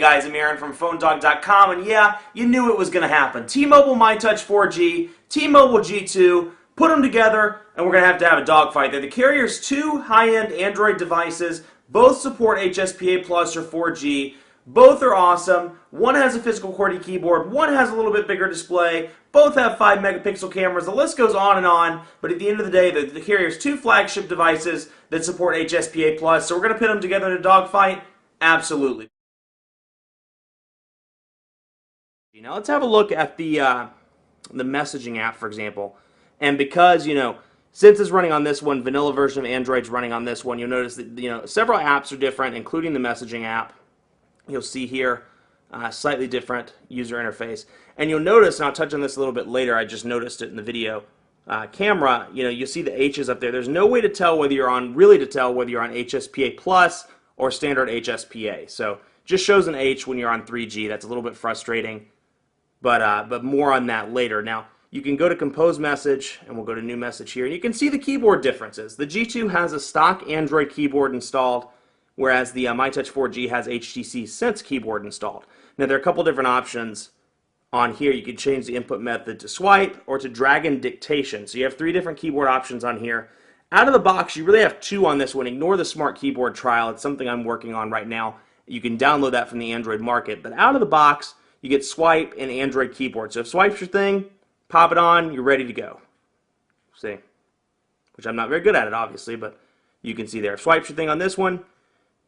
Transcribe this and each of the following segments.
guys, I'm Aaron from PhoneDog.com, and yeah, you knew it was going to happen. T-Mobile myTouch 4G, T-Mobile G2, put them together, and we're going to have a dogfight. They're the carrier's two high-end Android devices. Both support HSPA Plus or 4G. Both are awesome. One has a physical QWERTY keyboard. One has a little bit bigger display. Both have 5-megapixel cameras. The list goes on and on. But at the end of the day, the carrier's two flagship devices that support HSPA Plus. So we're going to put them together in a dogfight? Absolutely. Now let's have a look at the messaging app, for example. And because, since it's running on this one, vanilla version of Android's running on this one, you'll notice that, several apps are different, including the messaging app. You'll see here slightly different user interface. And you'll notice, and I'll touch on this a little bit later, I just noticed it in the video camera, you'll see the H's up there. There's no way to tell whether you're on, HSPA Plus or standard HSPA. So just shows an H when you're on 3G. That's a little bit frustrating, but more on that later. Now, you can go to Compose Message, and we'll go to New Message here, and you can see the keyboard differences. The G2 has a stock Android keyboard installed, whereas the myTouch 4G has HTC Sense keyboard installed. Now, there are a couple different options on here. You can change the input method to swipe or to drag and dictation. So you have 3 different keyboard options on here. Out of the box, you really have 2 on this one. Ignore the Smart Keyboard trial. It's something I'm working on right now. You can download that from the Android market. But out of the box, you get swipe and Android keyboard. So if swipe's your thing, pop it on, you're ready to go. See? Which I'm not very good at it, obviously, but you can see there. If swipe's your thing on this one,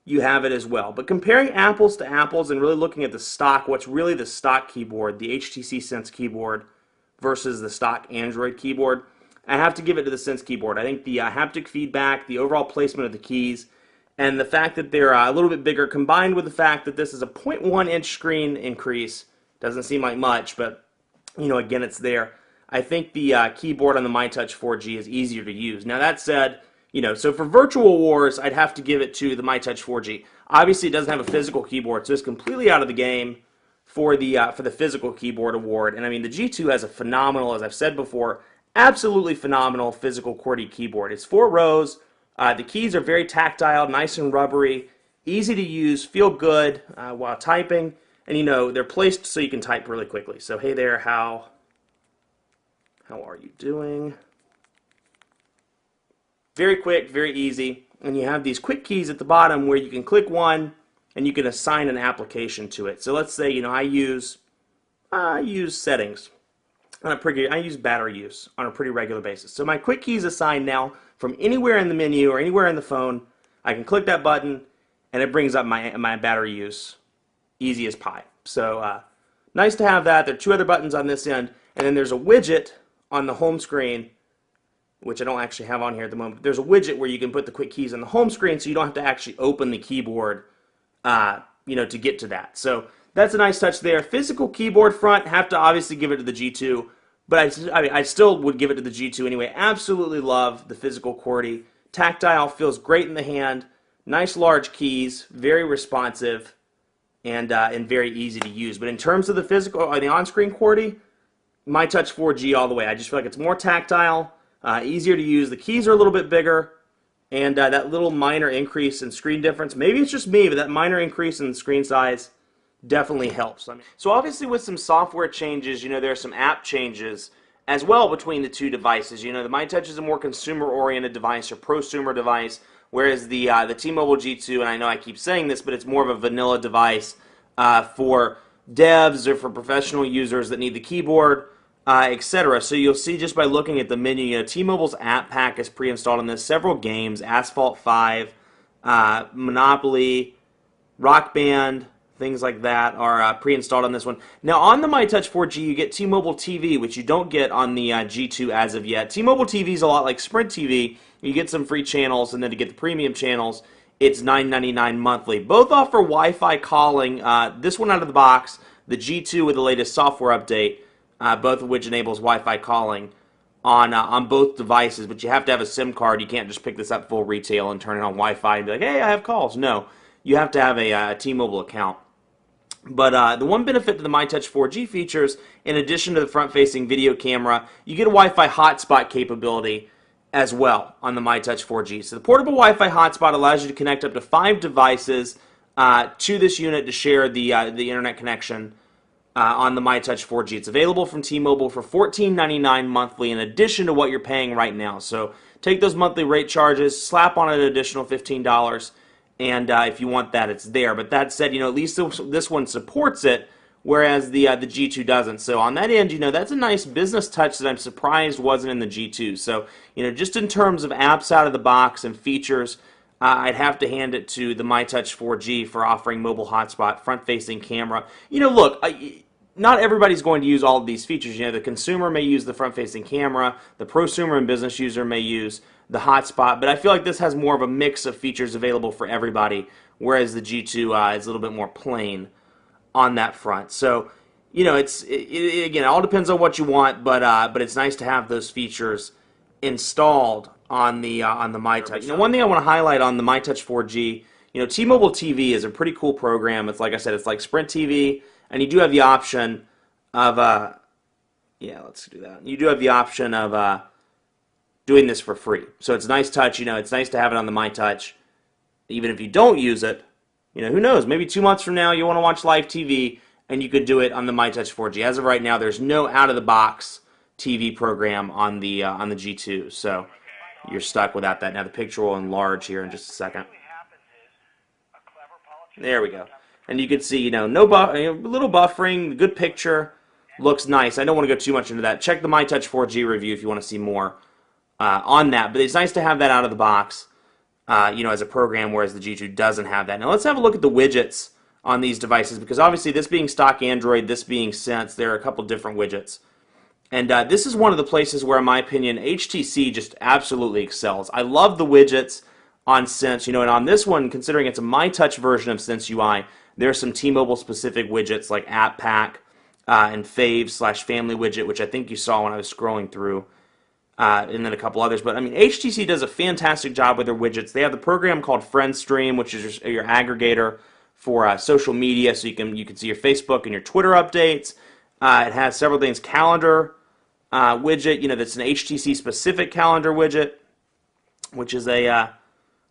you have it as well. But comparing apples to apples and really looking at the stock, what's really the stock keyboard, the HTC Sense keyboard versus the stock Android keyboard, I have to give it to the Sense keyboard. I think the haptic feedback, the overall placement of the keys, and the fact that they're a little bit bigger, combined with the fact that this is a 0.1-inch screen increase, doesn't seem like much, but again, it's there. I think the keyboard on the myTouch 4G is easier to use. Now that said, so for virtual wars, I'd have to give it to the myTouch 4G. Obviously, it doesn't have a physical keyboard, so it's completely out of the game for the physical keyboard award. And I mean, the G2 has a phenomenal, as I've said before, absolutely phenomenal physical QWERTY keyboard. It's 4 rows. The keys are very tactile, nice and rubbery, easy to use, feel good while typing, and they're placed so you can type really quickly. So hey there, how are you doing? Very quick, very easy, and you have these quick keys at the bottom where you can click one and you can assign an application to it. So let's say I use settings on I use battery use on a pretty regular basis. So my quick key is assigned now from anywhere in the menu or anywhere in the phone. I can click that button and it brings up my battery use, easy as pie. So nice to have that. There are 2 other buttons on this end, and then there's a widget on the home screen, which I don't actually have on here at the moment. There's a widget where you can put the quick keys on the home screen, so you don't have to actually open the keyboard, to get to that. So that's a nice touch there. Physical keyboard front, have to obviously give it to the G2, but I still would give it to the G2 anyway. Absolutely love the physical QWERTY. Tactile, feels great in the hand. Nice large keys, very responsive, and very easy to use. But in terms of the physical or the on-screen QWERTY, myTouch 4G all the way. I just feel like it's more tactile. Easier to use. The keys are a little bit bigger, and that little minor increase in screen difference, maybe it's just me, but that minor increase in the screen size definitely helps. So obviously with some software changes, there are some app changes as well between the 2 devices. The myTouch is a more consumer-oriented device or prosumer device, whereas the T-Mobile G2, and I know I keep saying this, but it's more of a vanilla device for devs or for professional users that need the keyboard, etc. So you'll see just by looking at the menu, T-Mobile's app pack is pre-installed on this. Several games, Asphalt 5, Monopoly, Rock Band, things like that are pre-installed on this one. Now on the myTouch 4G, you get T-Mobile TV, which you don't get on the G2 as of yet. T-Mobile TV is a lot like Sprint TV. You get some free channels, and then to get the premium channels, it's $9.99 monthly. Both offer Wi-Fi calling. This one out of the box, the G2 with the latest software update, both of which enables Wi-Fi calling on both devices, but you have to have a SIM card. You can't just pick this up full retail and turn it on Wi-Fi and be like, hey, I have calls. No, you have to have a T-Mobile account. But the one benefit to the myTouch 4G features, in addition to the front-facing video camera, you get a Wi-Fi hotspot capability as well on the myTouch 4G. So the portable Wi-Fi hotspot allows you to connect up to 5 devices to this unit to share the internet connection on the myTouch 4G. It's available from T-Mobile for $14.99 monthly in addition to what you're paying right now. So take those monthly rate charges, slap on an additional $15, and if you want that, it's there. But that said, at least this one supports it, whereas the G2 doesn't. So on that end, that's a nice business touch that I'm surprised wasn't in the G2. So, just in terms of apps out of the box and features, I'd have to hand it to the myTouch 4G for offering mobile hotspot, front-facing camera. Look, not everybody's going to use all of these features. The consumer may use the front-facing camera, the prosumer and business user may use the hotspot, but I feel like this has more of a mix of features available for everybody, whereas the G2 is a little bit more plain on that front. So, again, it all depends on what you want, but it's nice to have those features installed on the myTouch. One thing I want to highlight on the myTouch 4G, T-Mobile TV is a pretty cool program. It's like I said, it's like Sprint TV, and you do have the option of let's do that. You do have the option of doing this for free. So it's a nice touch. It's nice to have it on the myTouch, even if you don't use it. Who knows? Maybe 2 months from now you want to watch live TV, and you could do it on the myTouch 4G. As of right now, there's no out-of-the-box TV program on the G2, so you're stuck without that. Now the picture will enlarge here in just a second. There we go. And you can see, no little buffering, good picture, looks nice. I don't want to go too much into that. Check the myTouch 4G review if you want to see more on that. But it's nice to have that out of the box, as a program, whereas the G2 doesn't have that. Now let's have a look at the widgets on these devices, because obviously this being stock Android, this being Sense, there are a couple different widgets. And this is one of the places where, in my opinion, HTC just absolutely excels. I love the widgets on Sense, and on this one, considering it's a myTouch version of Sense UI, there are some T-Mobile specific widgets like App Pack and Faves/Family widget, which I think you saw when I was scrolling through, and then a couple others. But HTC does a fantastic job with their widgets. They have the program called FriendStream, which is your aggregator for social media, so you can see your Facebook and your Twitter updates. It has several things. Calendar widget, that's an HTC specific calendar widget, which is a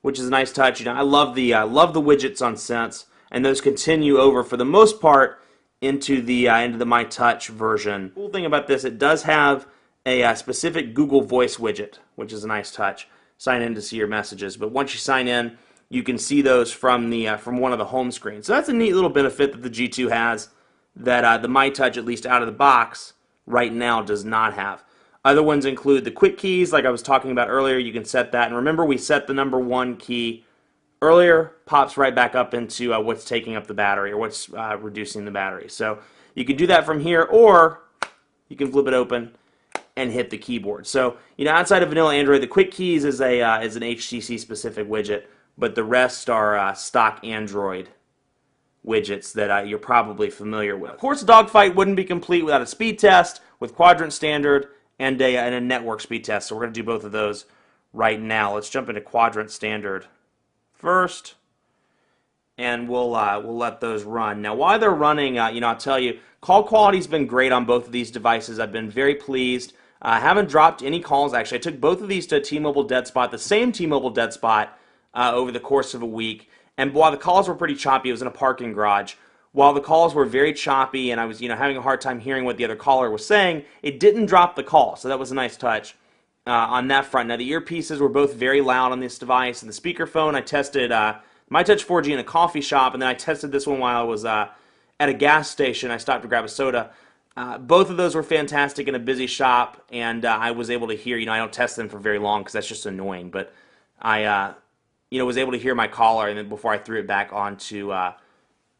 nice touch. I love the widgets on Sense, and those continue over for the most part into the myTouch version. Cool thing about this, it does have a specific Google Voice widget, which is a nice touch. Sign in to see your messages, but once you sign in, you can see those from one of the home screens. So that's a neat little benefit that the G2 has that the myTouch, at least out of the box, right now does not have. Other ones include the quick keys, like I was talking about earlier. You can set that, and remember we set the number 1 key earlier, pops right back up into what's taking up the battery or what's reducing the battery. So you can do that from here, or you can flip it open and hit the keyboard. So outside of vanilla Android, the quick keys is an HTC specific widget, but the rest are stock Android widgets that you're probably familiar with. Of course, a dogfight wouldn't be complete without a speed test with quadrant standard and a network speed test. So we're going to do both of those right now. Let's jump into quadrant standard first, and we'll let those run. Now, while they're running, I'll tell you, call quality's been great on both of these devices. I've been very pleased. I haven't dropped any calls, actually. I took both of these to T-Mobile dead spot, the same T-Mobile dead spot, over the course of a week. And while the calls were pretty choppy, it was in a parking garage. While the calls were very choppy and I was having a hard time hearing what the other caller was saying, it didn't drop the call. So that was a nice touch on that front. Now, the earpieces were both very loud on this device. And the speakerphone, I tested myTouch 4G in a coffee shop, and then I tested this one while I was at a gas station. I stopped to grab a soda. Both of those were fantastic in a busy shop, and I was able to hear, I don't test them for very long because that's just annoying, but I was able to hear my caller, and then before I threw it back onto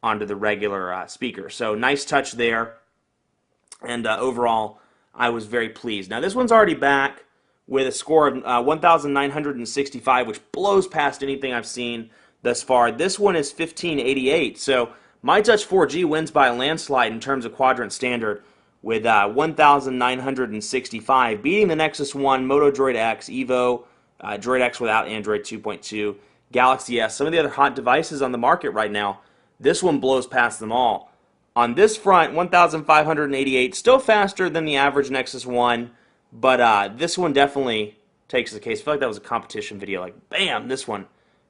the regular speaker. So nice touch there, and overall, I was very pleased. Now, this one's already back with a score of 1,965, which blows past anything I've seen thus far. This one is 1588, so myTouch 4G wins by a landslide in terms of quadrant standard with 1,965, beating the Nexus 1, Moto Droid X, Evo, Droid X without Android 2.2, Galaxy S, some of the other hot devices on the market right now. This one blows past them all. On this front, 1,588, still faster than the average Nexus 1, but this one definitely takes the case. I feel like that was a competition video. Like, bam, this one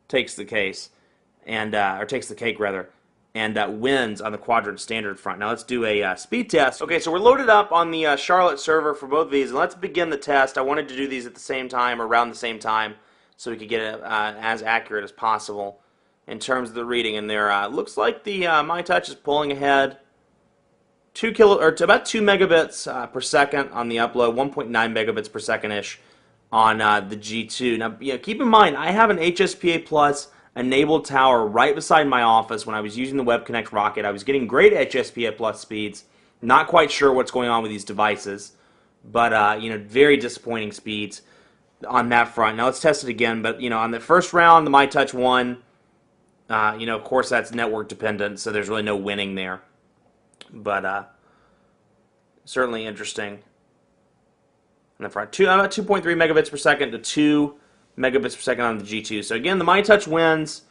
takes the case. and or takes the cake rather, and wins on the quadrant standard front. Now let's do a speed test. Okay, so we're loaded up on the Charlotte server for both of these, and let's begin the test. I wanted to do these at the same time, around the same time, so we could get it as accurate as possible in terms of the reading. And there looks like the myTouch is pulling ahead about 2 megabits per second on the upload, 1.9 megabits per second ish on the G2. Now, keep in mind, I have an HSPA Plus enabled tower right beside my office. When I was using the WebConnect Rocket, I was getting great HSPA Plus speeds. Not quite sure what's going on with these devices, but very disappointing speeds on that front. Now let's test it again. But on the first round, the myTouch won. Of course, that's network dependent, so there's really no winning there. But certainly interesting. On the front, about 2.3 megabits per second to 2 megabits per second on the G2. So again, the myTouch wins,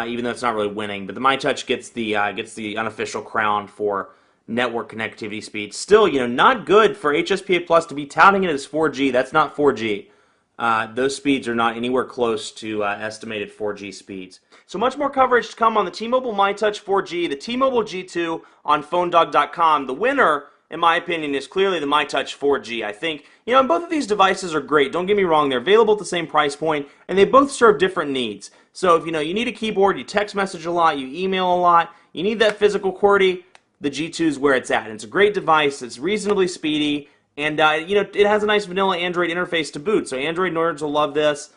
even though it's not really winning. But the myTouch gets the unofficial crown for network connectivity speed. Still, not good for HSPA Plus to be touting it as 4G. That's not 4G. Those speeds are not anywhere close to estimated 4G speeds. So much more coverage to come on the T-Mobile myTouch 4G, the T-Mobile G2 on PhoneDog.com. The winner, in my opinion, is clearly the myTouch 4G. I think, both of these devices are great. Don't get me wrong, they're available at the same price point, and they both serve different needs. So if you need a keyboard, you text message a lot, you email a lot, you need that physical QWERTY, the G2 is where it's at. And it's a great device, it's reasonably speedy, and it has a nice vanilla Android interface to boot. So Android nerds will love this.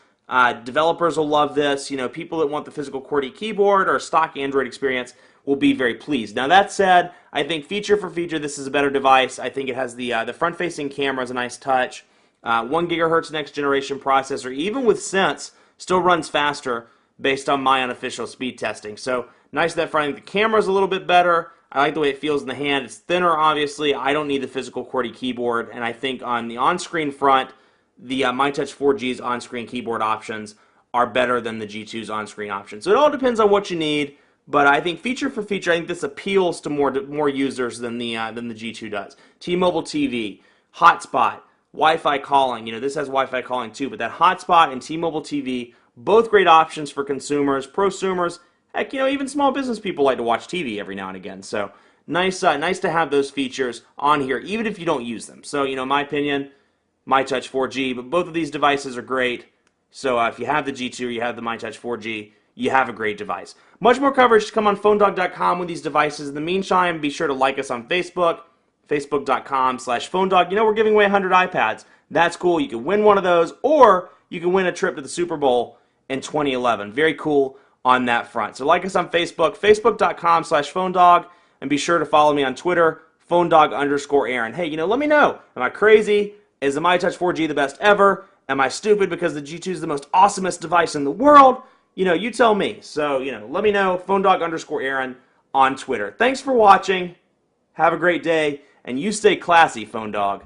Developers will love this. People that want the physical QWERTY keyboard or stock Android experience will be very pleased. Now that said, I think feature for feature, this is a better device. I think it has the front-facing camera is a nice touch. 1 gigahertz next generation processor, even with Sense, still runs faster based on my unofficial speed testing. So nice that front. I think the camera's a little bit better. I like the way it feels in the hand. It's thinner, obviously. I don't need the physical QWERTY keyboard, and I think on the on-screen front, the myTouch 4G's on-screen keyboard options are better than the G2's on-screen options. So it all depends on what you need. But I think feature for feature, I think this appeals to more users than the G2 does. T-Mobile TV, hotspot, Wi-Fi calling. This has Wi-Fi calling too, but that hotspot and T-Mobile TV, both great options for consumers, prosumers. Heck, even small business people like to watch TV every now and again. So nice to have those features on here, even if you don't use them. So in my opinion, myTouch 4G, but both of these devices are great. So if you have the G2 or you have the myTouch 4G, you have a great device. Much more coverage to come on PhoneDog.com with these devices. In the meantime, be sure to like us on Facebook, Facebook.com/PhoneDog. We're giving away 100 iPads. That's cool. You can win one of those, or you can win a trip to the Super Bowl in 2011. Very cool on that front. So like us on Facebook, Facebook.com/PhoneDog, and be sure to follow me on Twitter, PhoneDog_Aaron. Hey, let me know. Am I crazy? Is the myTouch 4G the best ever? Am I stupid because the G2 is the most awesomest device in the world? You tell me. So, let me know. PhoneDog_Aaron on Twitter. Thanks for watching. Have a great day. And you stay classy, Phone Dog.